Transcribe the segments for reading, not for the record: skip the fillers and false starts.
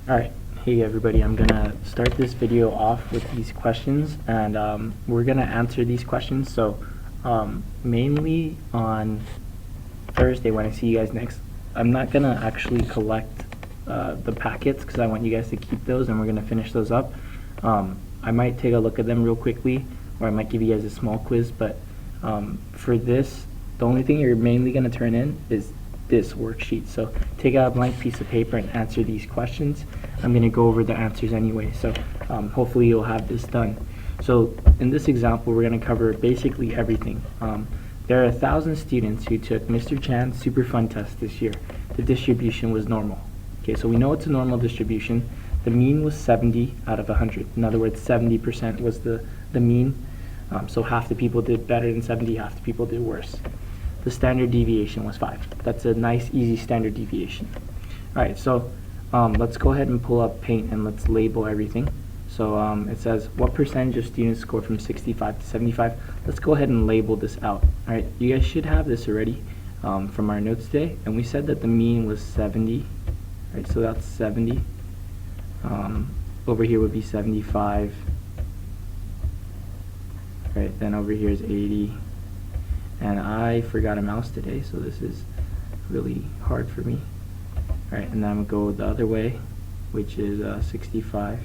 Alright, hey everybody, I'm gonna start this video off with these questions, and we're gonna answer these questions. So mainly on Thursday when I see you guys next, I'm not gonna actually collect the packets because I want you guys to keep those, and we're gonna finish those up. I might take a look at them real quickly, or I might give you guys a small quiz, but for this, the only thing you're mainly gonna turn in is this worksheet. So take out a blank piece of paper and answer these questions. I'm going to go over the answers anyway, so hopefully you'll have this done. So in this example, we're going to cover basically everything. There are 1,000 students who took Mr. Chan's super fun test this year. The distribution was normal. Okay, so we know it's a normal distribution. The mean was 70 out of 100. In other words, 70% was the mean. So half the people did better than 70, half the people did worse. The standard deviation was 5. That's a nice, easy standard deviation. Alright, so let's go ahead and pull up Paint and let's label everything. So it says, what percentage of students scored from 65 to 75? Let's go ahead and label this out. Alright, you guys should have this already from our notes today. And we said that the mean was 70. Alright, so that's 70. Over here would be 75. Alright, then over here is 80. And I forgot a mouse today, so this is really hard for me. Alright, and then I'm going to go the other way, which is 65,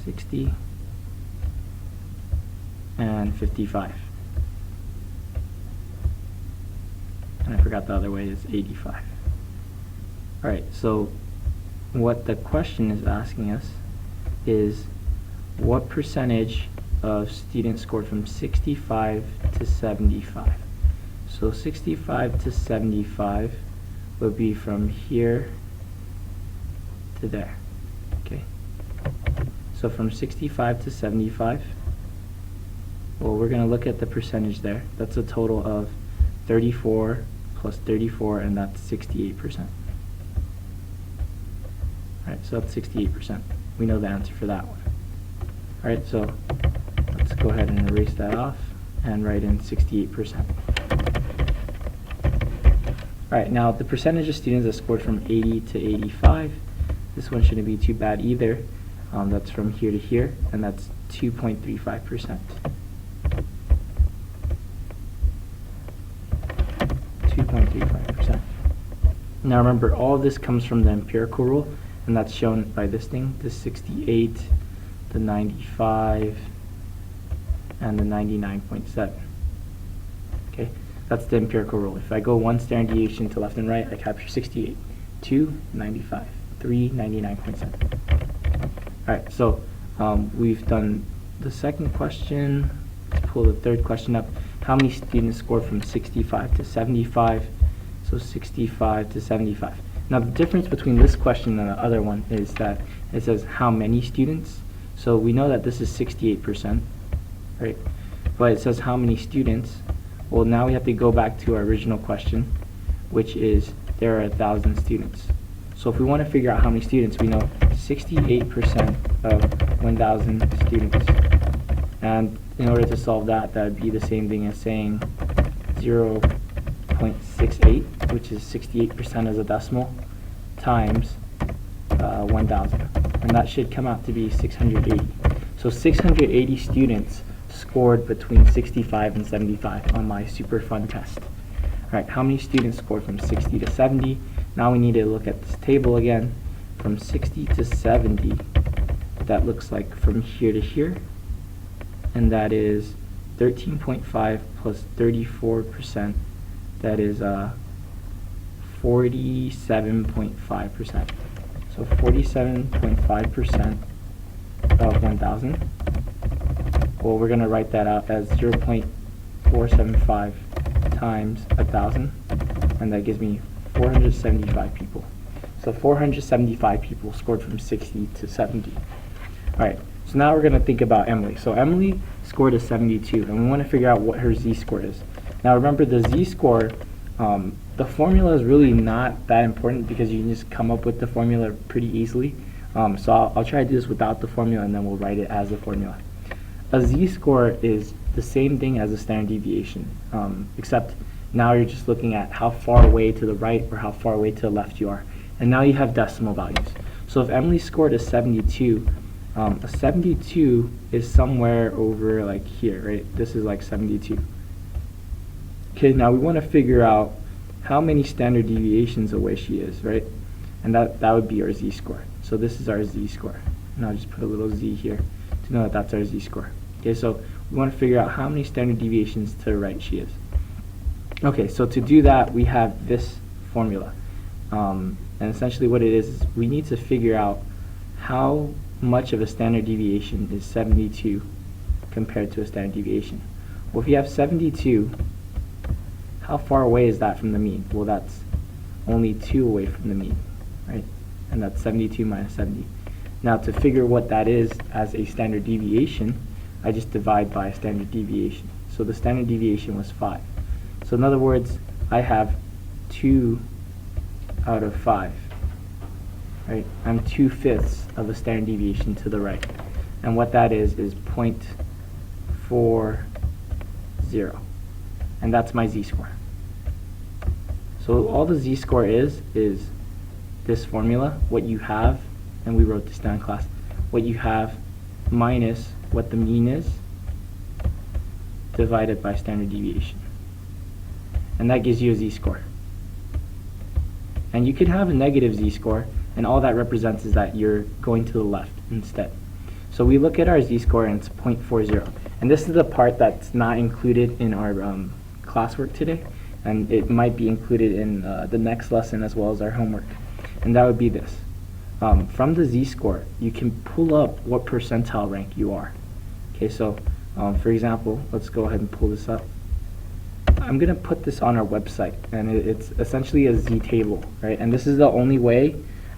60, and 55. And I forgot the other way is 85. Alright, so what the question is asking us is what percentage of students scored from 65 to 75. So 65 to 75 would be from here to there. Okay. So from 65 to 75, well, we're going to look at the percentage there. That's a total of 34 plus 34, and that's 68%. Alright, so that's 68%. We know the answer for that one. Alright, so let's go ahead and erase that off and write in 68%. Alright, now the percentage of students that scored from 80 to 85, this one shouldn't be too bad either. That's from here to here, and that's 2.35%. 2.35%. Now remember, all of this comes from the empirical rule, and that's shown by this thing, the 68, the 95, and the 99.7. Okay, that's the empirical rule. If I go one standard deviation to left and right, I capture 68, 2, 95, 3, 99.7. Alright, so we've done the second question. Let's pull the third question up. How many students scored from 65 to 75? So 65 to 75. Now the difference between this question and the other one is that it says how many students. So we know that this is 68%, right? But it says how many students. Well, now we have to go back to our original question, which is there are 1,000 students. So if we want to figure out how many students, we know 68% of 1,000 students. And in order to solve that, that would be the same thing as saying 0.68, which is 68% as a decimal, times 1,000. And that should come out to be 680. So 680 students scored between 65 and 75 on my super fun test. Alright, how many students scored from 60 to 70? Now we need to look at this table again. From 60 to 70, that looks like from here to here, and that is 13.5 plus 34%, that is 47.5%. So 47.5% of 1,000. Well, we're going to write that out as 0.475 times 1,000, and that gives me 475 people. So 475 people scored from 60 to 70. Alright, so now we're going to think about Emily. So Emily scored a 72, and we want to figure out what her z-score is. Now remember, the z-score, the formula is really not that important because you can just come up with the formula pretty easily. So I'll try to do this without the formula, and then we'll write it as a formula. A z-score is the same thing as a standard deviation, except now you're just looking at how far away to the right or how far away to the left you are. And now you have decimal values. So if Emily scored a 72, a 72 is somewhere over like here, right? This is like 72. Okay, now we want to figure out how many standard deviations away she is, right? And that would be our z-score. So this is our z-score. And I'll just put a little z here to know that that's our z-score. Okay, so we want to figure out how many standard deviations to the right she is. Okay, so to do that, we have this formula. And essentially what it is we need to figure out how much of a standard deviation is 72 compared to a standard deviation. Well, if you have 72, how far away is that from the mean? Well, that's only 2 away from the mean, right? And that's 72 minus 70. Now, to figure what that is as a standard deviation, I just divide by a standard deviation. So the standard deviation was 5. So in other words, I have 2 out of 5, right? I'm 2/5 of a standard deviation to the right. And what that is 0.40. And that's my z-score. So all the z-score is this formula, what you have, and we wrote this down in class, what you have minus what the mean is divided by standard deviation. And that gives you a z-score. And you could have a negative z-score, and all that represents is that you're going to the left instead. So we look at our z-score and it's 0.40. And this is the part that's not included in our classwork today, and it might be included in the next lesson as well as our homework. And that would be this. From the z-score, you can pull up what percentile rank you are. Okay, so for example, let's go ahead and pull this up. I'm going to put this on our website, and it's essentially a z-table, right? And this is the only way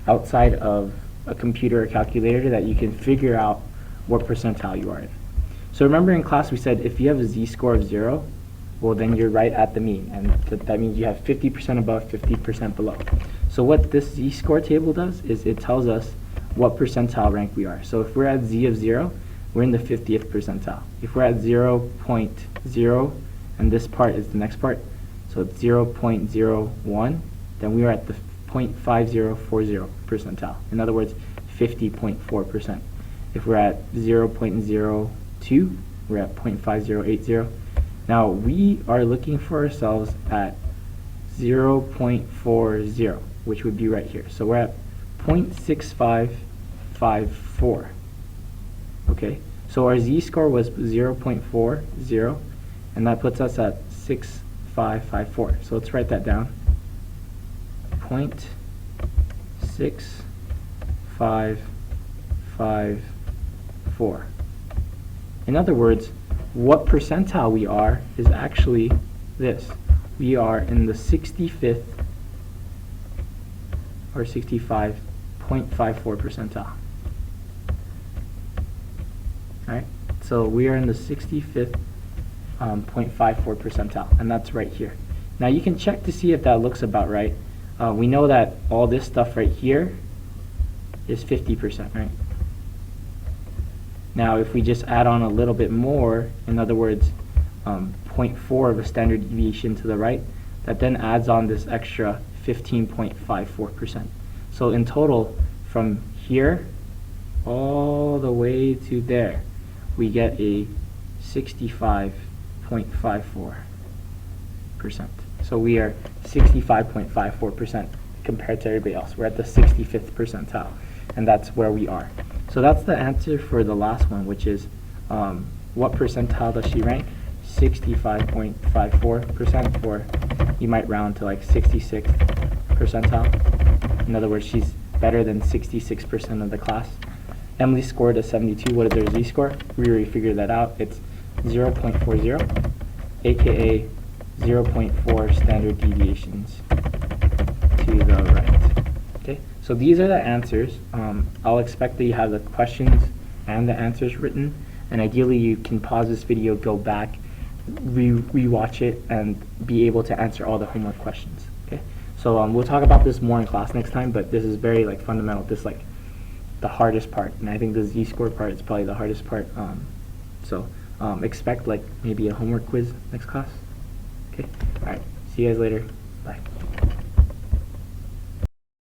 outside of a computer or calculator that you can figure out what percentile you are in. So remember in class we said if you have a z-score of 0, well then you're right at the mean, and that means you have 50% above, 50% below. So what this z-score table does is it tells us what percentile rank we are. So if we're at z of 0, we're in the 50th percentile. If we're at 0.0, and this part is the next part, so it's 0.01, then we are at the 0.5040 percentile. In other words, 50.4%. If we're at 0.02, we're at 0.5080. Now we are looking for ourselves at 0.40, which would be right here. So we're at 0.6554. Okay, so our z-score was 0.40, and that puts us at 6554. So let's write that down. 0.6554. In other words, what percentile we are is actually this. We are in the 65th or 65.54 percentile. Alright, so we are in the 65th 0.54 percentile, and that's right here. Now you can check to see if that looks about right. We know that all this stuff right here is 50%, right? Now if we just add on a little bit more, in other words 0.4 of a standard deviation to the right, that then adds on this extra 15.54%. So in total, from here all the way to there, we get a 65.54%. So we are 65.54% compared to everybody else. We're at the 65th percentile, and that's where we are. So that's the answer for the last one, which is what percentile does she rank? 65.54%, or you might round to like 66th percentile. In other words, she's better than 66% of the class. Emily scored a 72. What is her z-score? We already figured that out. It's 0.40, aka 0.4 standard deviations to the right. Okay, so these are the answers. I'll expect that you have the questions and the answers written, and ideally you can pause this video, go back, re-watch it, and be able to answer all the homework questions. Okay, so we'll talk about this more in class next time, but this is very like fundamental. This like the hardest part, and I think the z-score part is probably the hardest part. So expect like maybe a homework quiz next class. Okay, all right, see you guys later. Bye.